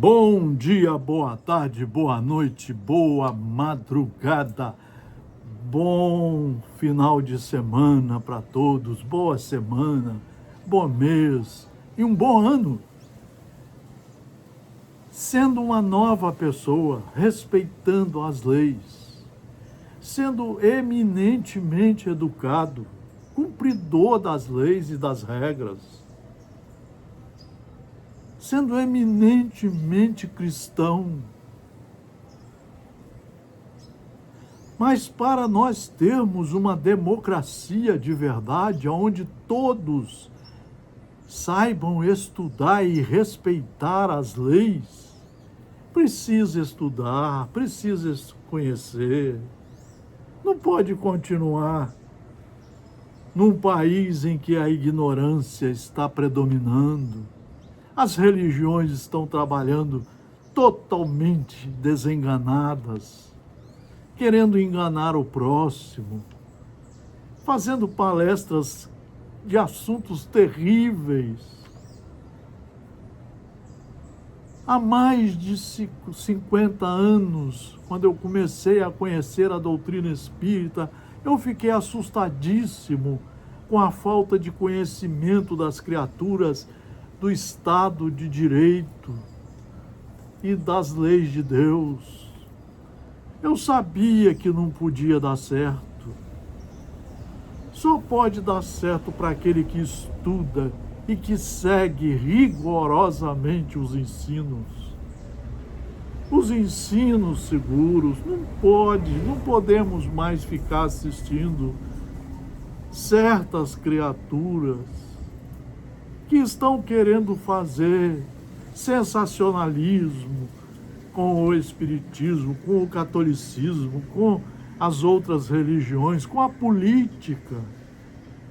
Bom dia, boa tarde, boa noite, boa madrugada, bom final de semana para todos, boa semana, bom mês e um bom ano. Sendo uma nova pessoa, respeitando as leis, sendo eminentemente educado, cumpridor das leis e das regras, sendo eminentemente cristão. Mas para nós termos uma democracia de verdade, onde todos saibam estudar e respeitar as leis, precisa estudar, precisa conhecer. Não pode continuar num país em que a ignorância está predominando. As religiões estão trabalhando totalmente desenganadas, querendo enganar o próximo, fazendo palestras de assuntos terríveis. Há mais de 50 anos, quando eu comecei a conhecer a doutrina espírita, eu fiquei assustadíssimo com a falta de conhecimento das criaturas, do Estado de Direito e das leis de Deus. Eu sabia que não podia dar certo. Só pode dar certo para aquele que estuda e que segue rigorosamente os ensinos. Os ensinos seguros. Não podemos mais ficar assistindo certas criaturas que estão querendo fazer sensacionalismo com o espiritismo, com o catolicismo, com as outras religiões, com a política.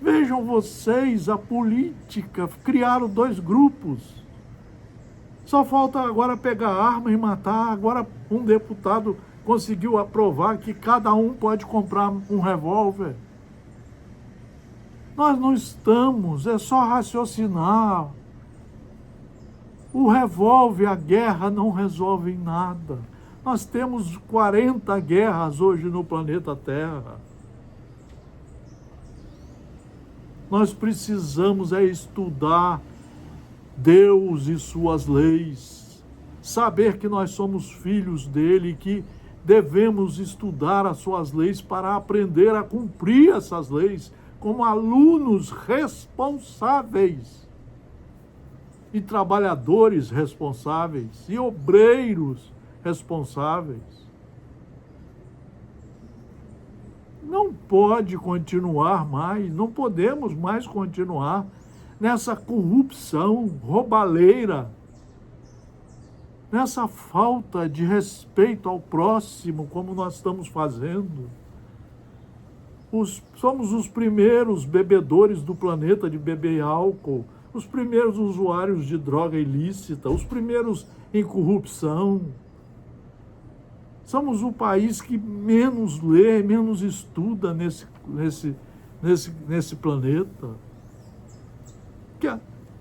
Vejam vocês, a política, criaram 2 grupos. Só falta agora pegar arma e matar. Agora um deputado conseguiu aprovar que cada um pode comprar um revólver. Nós não estamos, é só raciocinar. O revólver, a guerra não resolve nada. Nós temos 40 guerras hoje no planeta Terra. Nós precisamos estudar Deus e suas leis, saber que nós somos filhos dele e que devemos estudar as suas leis para aprender a cumprir essas leis como alunos responsáveis e trabalhadores responsáveis e obreiros responsáveis. Não pode continuar mais, não podemos mais continuar nessa corrupção roubalheira, nessa falta de respeito ao próximo, como nós estamos fazendo. Somos os primeiros bebedores do planeta de beber álcool, os primeiros usuários de droga ilícita, os primeiros em corrupção. Somos o país que menos lê, menos estuda nesse planeta.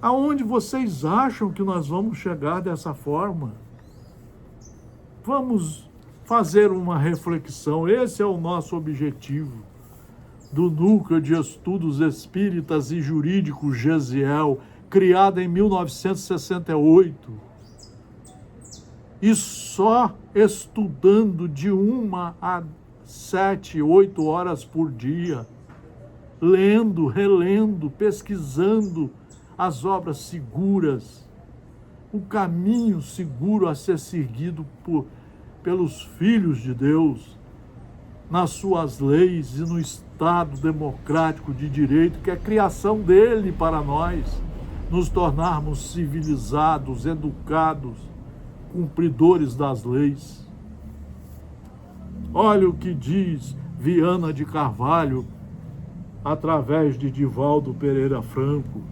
Aonde vocês acham que nós vamos chegar dessa forma? Vamos fazer uma reflexão. Esse é o nosso objetivo do Núcleo de Estudos Espíritas e Jurídicos Gesiel, criado em 1968. E só estudando de 1 a 7, 8 horas por dia, lendo, relendo, pesquisando as obras seguras, o caminho seguro a ser seguido pelos filhos de Deus, nas suas leis e no Estado democrático de direito, que é a criação dele para nós, nos tornarmos civilizados, educados, cumpridores das leis. Olha o que diz Viana de Carvalho, através de Divaldo Pereira Franco.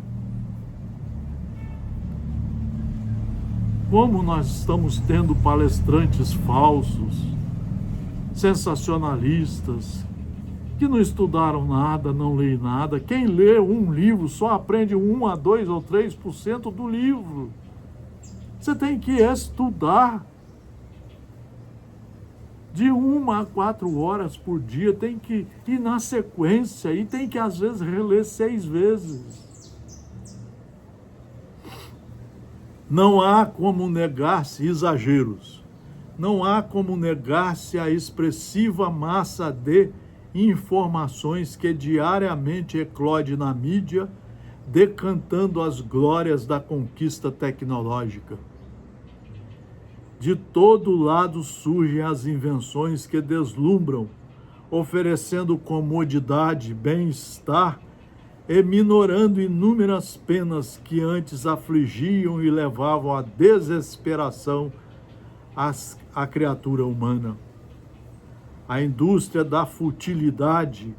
Como nós estamos tendo palestrantes falsos, sensacionalistas, que não estudaram nada, não leem nada. Quem lê um livro só aprende 1 a 2 ou 3% do livro. Você tem que estudar de 1 a 4 horas por dia, tem que ir na sequência e tem que, às vezes, reler 6 vezes. Não há como negar-se exageros. Não há como negar-se a expressiva massa de informações que diariamente eclode na mídia, decantando as glórias da conquista tecnológica. De todo lado surgem as invenções que deslumbram, oferecendo comodidade, bem-estar e minorando inúmeras penas que antes afligiam e levavam à desesperação a criatura humana. A indústria da futilidade,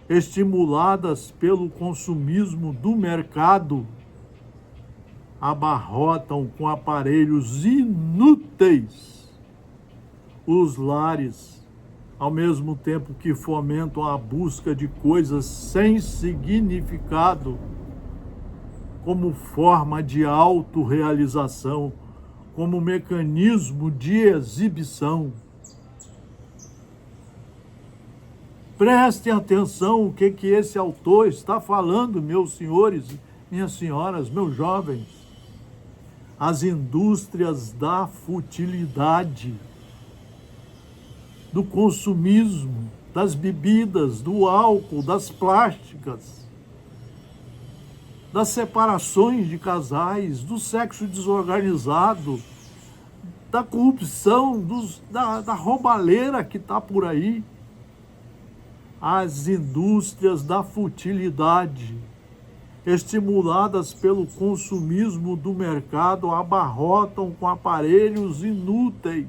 estimuladas pelo consumismo do mercado, abarrotam com aparelhos inúteis os lares, ao mesmo tempo que fomentam a busca de coisas sem significado, como forma de autorrealização, como mecanismo de exibição. Prestem atenção o que esse autor está falando, meus senhores, minhas senhoras, meus jovens. As indústrias da futilidade, do consumismo, das bebidas, do álcool, das plásticas, das separações de casais, do sexo desorganizado, da corrupção, da roubalheira que está por aí. As indústrias da futilidade, estimuladas pelo consumismo do mercado, abarrotam com aparelhos inúteis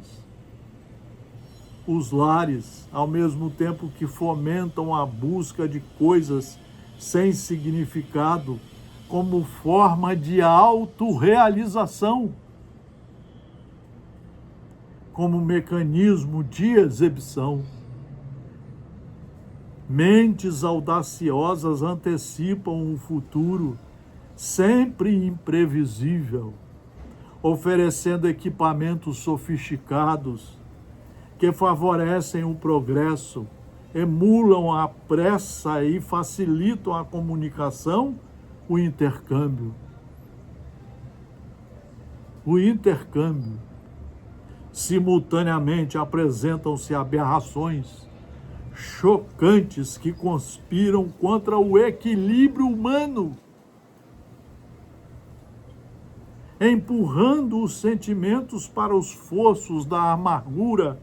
os lares, ao mesmo tempo que fomentam a busca de coisas sem significado, como forma de autorrealização, como mecanismo de exibição. Mentes audaciosas antecipam um futuro sempre imprevisível, oferecendo equipamentos sofisticados que favorecem o progresso, emulam a pressa e facilitam a comunicação, o intercâmbio. Simultaneamente apresentam-se aberrações chocantes que conspiram contra o equilíbrio humano, empurrando os sentimentos para os fossos da amargura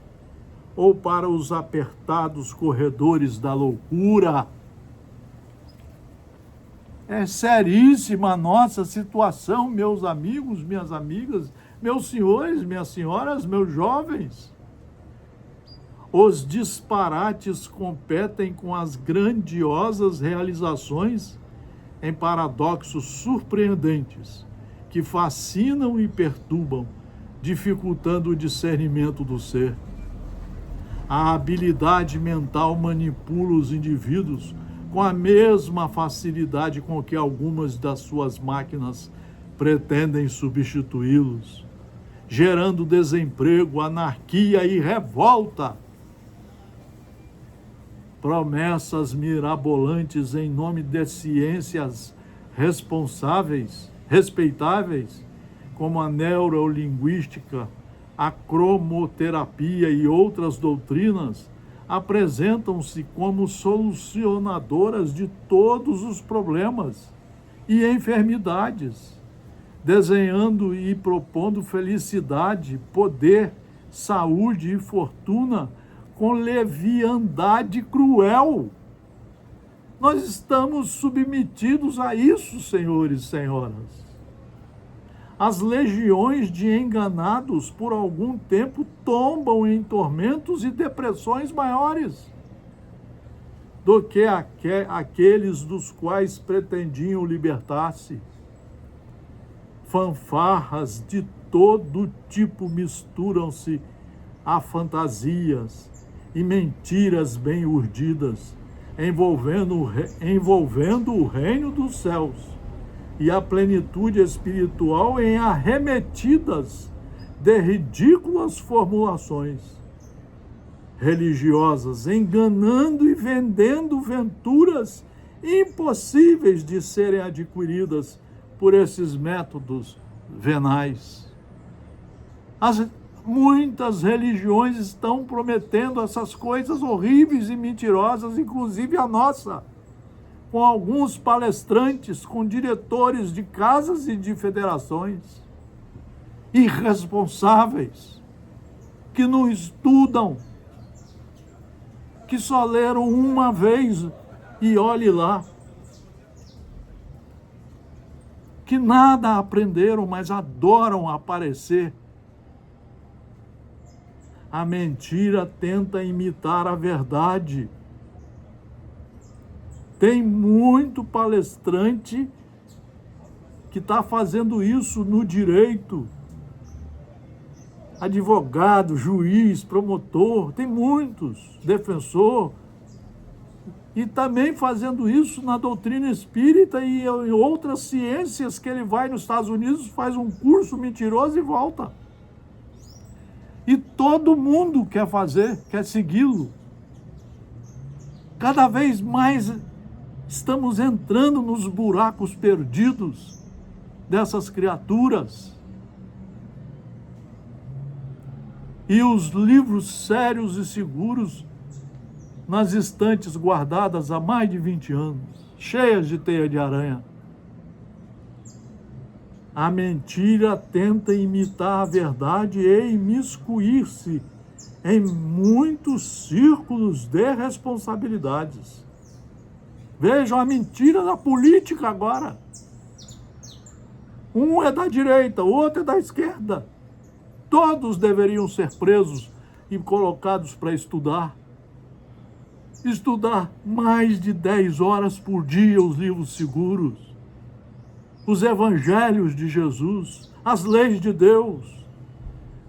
ou para os apertados corredores da loucura. É seríssima a nossa situação, meus amigos, minhas amigas, meus senhores, minhas senhoras, meus jovens. Os disparates competem com as grandiosas realizações em paradoxos surpreendentes que fascinam e perturbam, dificultando o discernimento do ser. A habilidade mental manipula os indivíduos com a mesma facilidade com que algumas das suas máquinas pretendem substituí-los, gerando desemprego, anarquia e revolta. Promessas mirabolantes em nome de ciências respeitáveis, como a neurolinguística, a cromoterapia e outras doutrinas, apresentam-se como solucionadoras de todos os problemas e enfermidades, desenhando e propondo felicidade, poder, saúde e fortuna com leviandade cruel. Nós estamos submetidos a isso, senhores e senhoras. As legiões de enganados por algum tempo tombam em tormentos e depressões maiores do que aqueles dos quais pretendiam libertar-se. Fanfarras de todo tipo misturam-se a fantasias e mentiras bem urdidas, envolvendo o reino dos céus, e a plenitude espiritual em arremetidas de ridículas formulações religiosas, enganando e vendendo venturas impossíveis de serem adquiridas por esses métodos venais. Muitas religiões estão prometendo essas coisas horríveis e mentirosas, inclusive a nossa, com alguns palestrantes, com diretores de casas e de federações irresponsáveis, que não estudam, que só leram uma vez e olhe lá, que nada aprenderam, mas adoram aparecer. A mentira tenta imitar a verdade. Tem muito palestrante que está fazendo isso no direito. Advogado, juiz, promotor, tem muitos, defensor, e também fazendo isso na doutrina espírita e em outras ciências, que ele vai nos Estados Unidos, faz um curso mentiroso e volta. E todo mundo quer fazer, quer segui-lo. Cada vez mais estamos entrando nos buracos perdidos dessas criaturas. E os livros sérios e seguros nas estantes guardadas há mais de 20 anos, cheias de teia de aranha. A mentira tenta imitar a verdade e imiscuir-se em muitos círculos de responsabilidades. Vejam a mentira da política agora. Um é da direita, o outro é da esquerda. Todos deveriam ser presos e colocados para estudar. Estudar mais de 10 horas por dia os livros seguros, os evangelhos de Jesus, as leis de Deus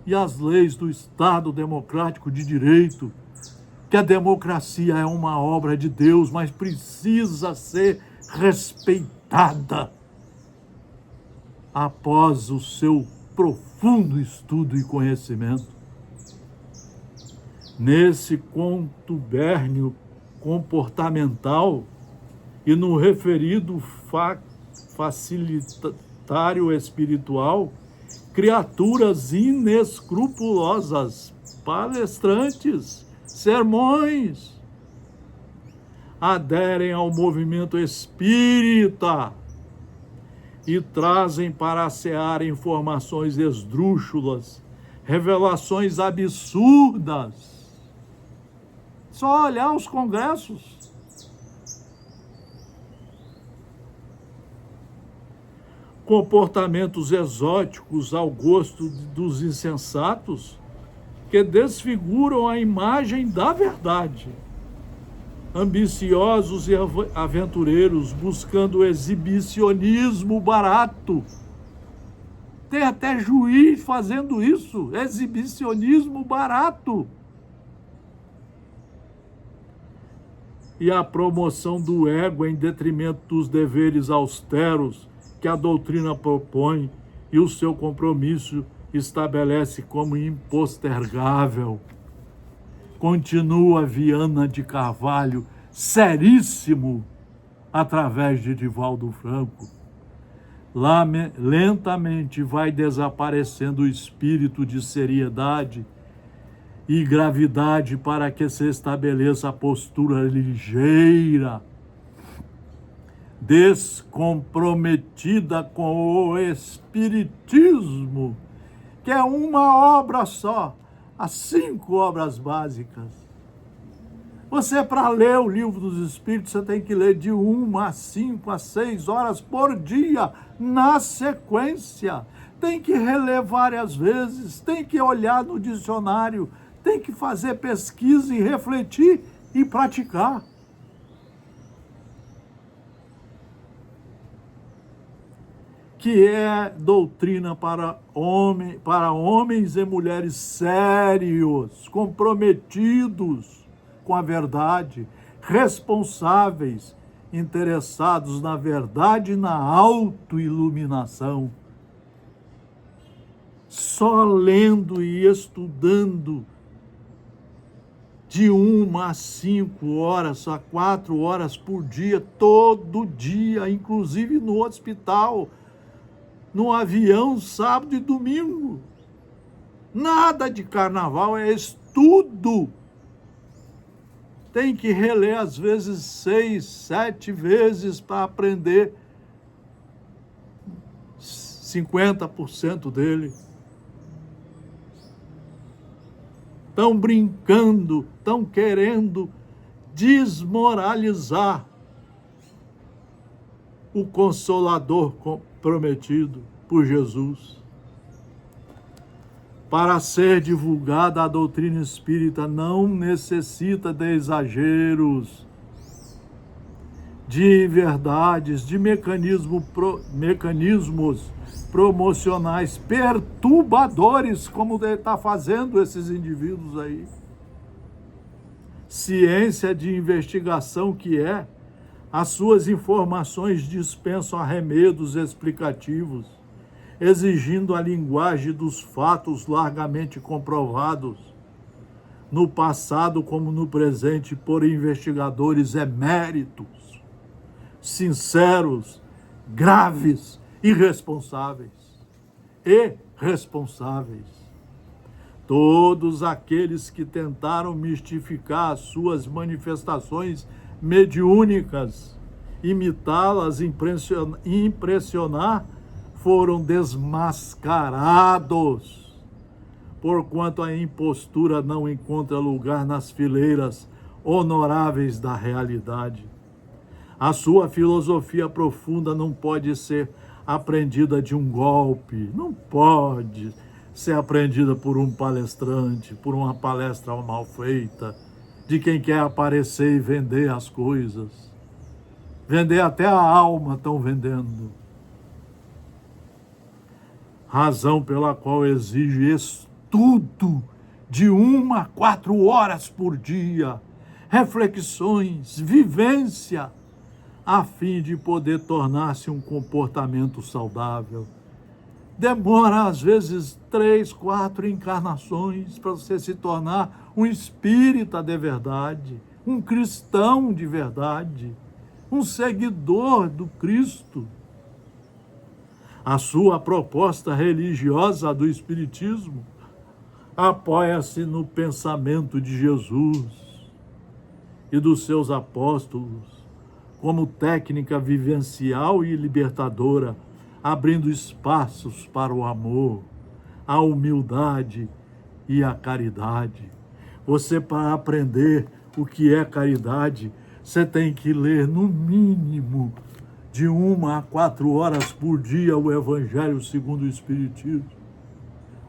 e as leis do Estado Democrático de Direito, que a democracia é uma obra de Deus, mas precisa ser respeitada após o seu profundo estudo e conhecimento. Nesse contubérnio comportamental e no referido facilitário espiritual, criaturas inescrupulosas, palestrantes, sermões, aderem ao movimento espírita e trazem para a seara informações esdrúxulas, revelações absurdas. Só olhar os congressos. Comportamentos exóticos ao gosto dos insensatos, que desfiguram a imagem da verdade. Ambiciosos e aventureiros buscando exibicionismo barato. Tem até juiz fazendo isso, exibicionismo barato. E a promoção do ego em detrimento dos deveres austeros que a doutrina propõe e o seu compromisso estabelece como impostergável. Continua Viana de Carvalho, seríssimo, através de Divaldo Franco. Lentamente vai desaparecendo o espírito de seriedade e gravidade para que se estabeleça a postura ligeira, descomprometida com o espiritismo, que é uma obra só, as 5 obras básicas. Você, para ler o Livro dos Espíritos, você tem que ler de 1 a 5 a 6 horas por dia, na sequência. Tem que reler várias vezes, tem que olhar no dicionário, tem que fazer pesquisa e refletir e praticar. Que é doutrina para homens e mulheres sérios, comprometidos com a verdade, responsáveis interessados na verdade e na autoiluminação. Só lendo e estudando de 1 a 5 horas, a 4 horas por dia, todo dia, inclusive no hospital, no avião, sábado e domingo. Nada de carnaval, é estudo. Tem que reler, às vezes, 6, 7 vezes para aprender 50% dele. Estão brincando, estão querendo desmoralizar o Consolador prometido por Jesus. Para ser divulgada a doutrina espírita não necessita de exageros, de verdades, de mecanismos promocionais perturbadores, como ele está fazendo esses indivíduos aí. Ciência de investigação que é, as suas informações dispensam arremedos explicativos, exigindo a linguagem dos fatos largamente comprovados, no passado como no presente, por investigadores eméritos, sinceros, graves e responsáveis. Todos aqueles que tentaram mistificar as suas manifestações mediúnicas, imitá-las, impressionar, foram desmascarados, porquanto a impostura não encontra lugar nas fileiras honoráveis da realidade. A sua filosofia profunda não pode ser aprendida de um golpe, não pode ser aprendida por um palestrante, por uma palestra mal feita, de quem quer aparecer e vender as coisas. Vender até a alma estão vendendo. Razão pela qual exige estudo de 1 a 4 horas por dia, reflexões, vivência, a fim de poder tornar-se um comportamento saudável. Demora, às vezes, 3, 4 encarnações para você se tornar um espírita de verdade, um cristão de verdade, um seguidor do Cristo. A sua proposta religiosa do Espiritismo apoia-se no pensamento de Jesus e dos seus apóstolos, como técnica vivencial e libertadora, abrindo espaços para o amor, a humildade e a caridade. Você, para aprender o que é caridade, você tem que ler, no mínimo, de 1 a 4 horas por dia, o Evangelho segundo o Espiritismo.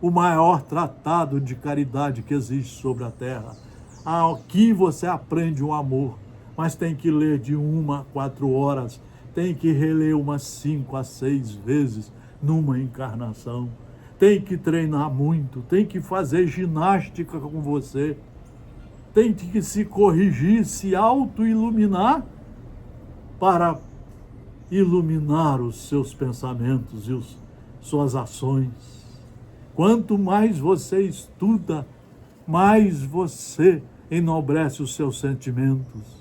O maior tratado de caridade que existe sobre a Terra. Aqui você aprende o amor, mas tem que ler de 1 a 4 horas, tem que reler umas 5 a 6 vezes numa encarnação, tem que treinar muito, tem que fazer ginástica com você, tem que se corrigir, se auto-iluminar para iluminar os seus pensamentos e suas ações. Quanto mais você estuda, mais você enobrece os seus sentimentos.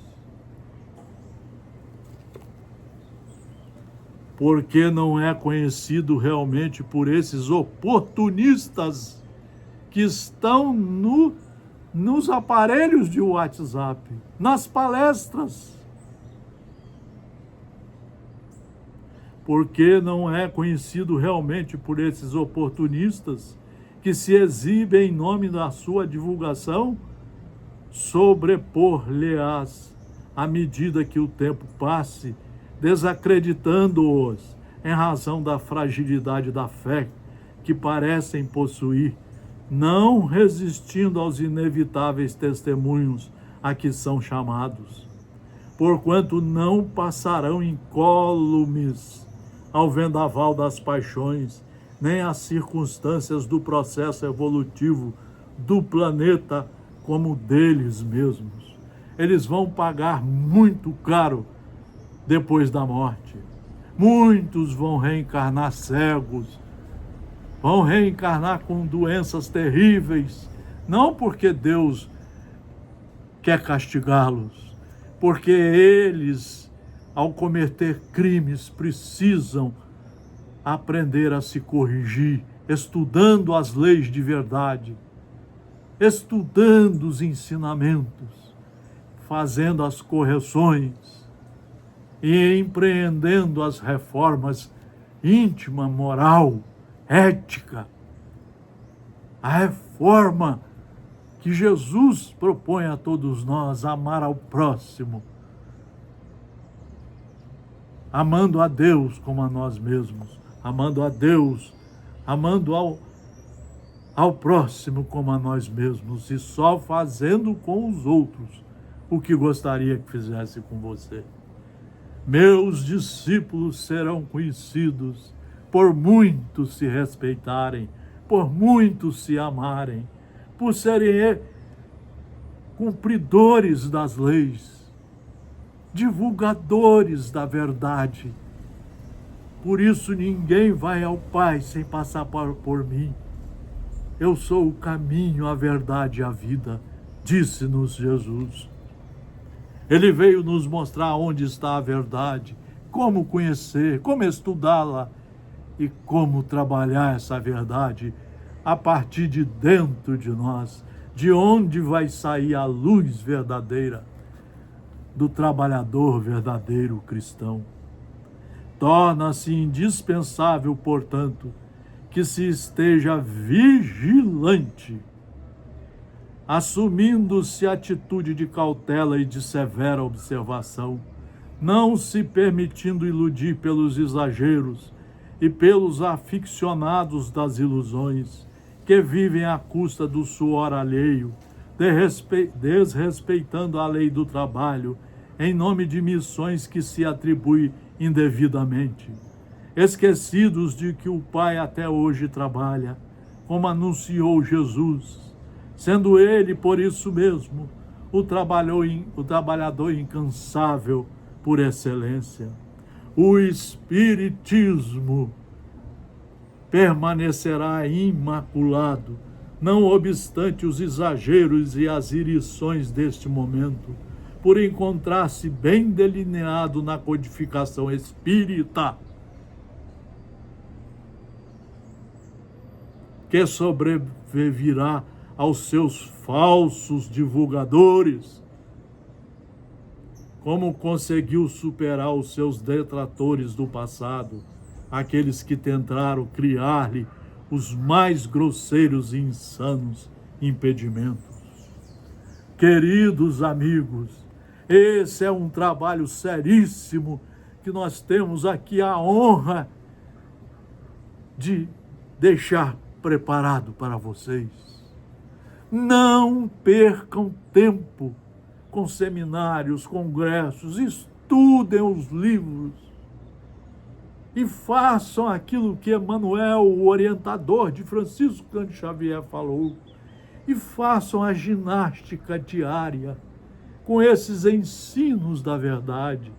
Porque não é conhecido realmente por esses oportunistas que estão nos aparelhos de WhatsApp, nas palestras. Porque não é conhecido realmente por esses oportunistas que se exibem em nome da sua divulgação, sobrepor-lhe-ás à medida que o tempo passe, desacreditando-os em razão da fragilidade da fé que parecem possuir, não resistindo aos inevitáveis testemunhos a que são chamados, porquanto não passarão incólumes ao vendaval das paixões, nem às circunstâncias do processo evolutivo do planeta como deles mesmos. Eles vão pagar muito caro depois da morte. Muitos vão reencarnar cegos, vão reencarnar com doenças terríveis, não porque Deus quer castigá-los, porque eles, ao cometer crimes, precisam aprender a se corrigir, estudando as leis de verdade, estudando os ensinamentos, fazendo as correções e empreendendo as reformas íntima, moral, ética. A reforma que Jesus propõe a todos nós, amar ao próximo, amando a Deus como a nós mesmos, amando a Deus, amando ao próximo como a nós mesmos, e só fazendo com os outros o que gostaria que fizesse com você. Meus discípulos serão conhecidos por muitos se respeitarem, por muitos se amarem, por serem cumpridores das leis, divulgadores da verdade. Por isso ninguém vai ao Pai sem passar por mim. Eu sou o caminho, a verdade e a vida, disse-nos Jesus. Ele veio nos mostrar onde está a verdade, como conhecer, como estudá-la e como trabalhar essa verdade a partir de dentro de nós, de onde vai sair a luz verdadeira do trabalhador verdadeiro cristão. Torna-se indispensável, portanto, que se esteja vigilante, assumindo-se atitude de cautela e de severa observação, não se permitindo iludir pelos exageros e pelos aficionados das ilusões, que vivem à custa do suor alheio, desrespeitando a lei do trabalho, em nome de missões que se atribui indevidamente, esquecidos de que o Pai até hoje trabalha, como anunciou Jesus, sendo Ele, por isso mesmo, o trabalhador incansável por excelência. O Espiritismo permanecerá imaculado, não obstante os exageros e as irições deste momento, por encontrar-se bem delineado na codificação espírita, que sobreviverá aos seus falsos divulgadores, como conseguiu superar os seus detratores do passado, aqueles que tentaram criar-lhe os mais grosseiros e insanos impedimentos. Queridos amigos, esse é um trabalho seríssimo que nós temos aqui a honra de deixar preparado para vocês. Não percam tempo com seminários, congressos, estudem os livros e façam aquilo que Emmanuel, o orientador de Francisco Cândido Xavier, falou, e façam a ginástica diária com esses ensinos da verdade.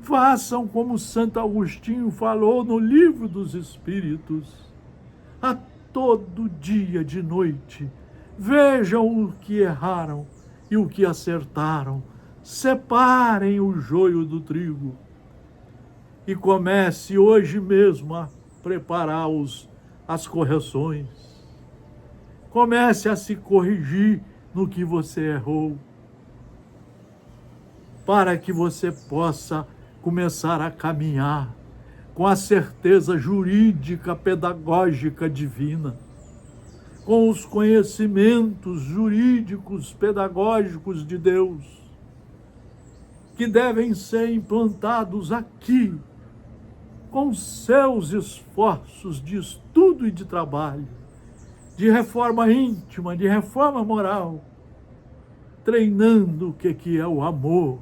Façam como Santo Agostinho falou no Livro dos Espíritos, a todo dia de noite, vejam o que erraram e o que acertaram, separem o joio do trigo e comece hoje mesmo a preparar as correções. Comece a se corrigir no que você errou, para que você possa começar a caminhar com a certeza jurídica, pedagógica divina, com os conhecimentos jurídicos, pedagógicos de Deus, que devem ser implantados aqui, com seus esforços de estudo e de trabalho, de reforma íntima, de reforma moral, treinando o que é o amor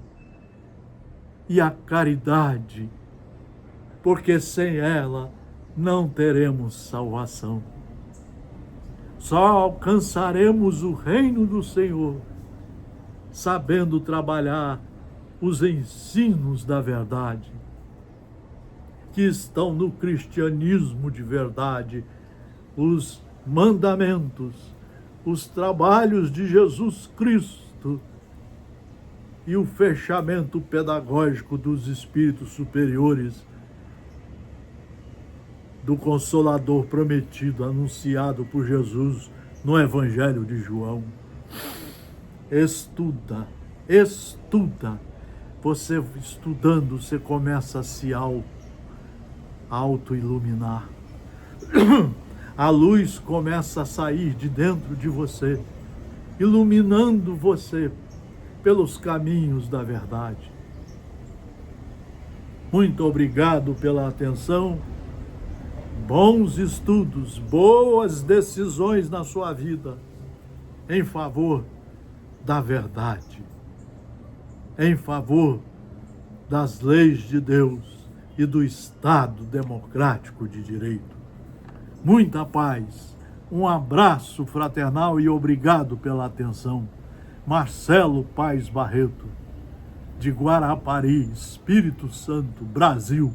e a caridade, porque sem ela não teremos salvação. Só alcançaremos o reino do Senhor sabendo trabalhar os ensinos da verdade, que estão no cristianismo de verdade, os mandamentos, os trabalhos de Jesus Cristo e o fechamento pedagógico dos espíritos superiores do Consolador prometido, anunciado por Jesus no Evangelho de João. Estuda, estuda. Você estudando, você começa a se auto-iluminar. A luz começa a sair de dentro de você, iluminando você pelos caminhos da verdade. Muito obrigado pela atenção. Bons estudos, boas decisões na sua vida em favor da verdade, em favor das leis de Deus e do Estado democrático de direito. Muita paz, um abraço fraternal e obrigado pela atenção. Marcelo Paes Barreto, de Guarapari, Espírito Santo, Brasil.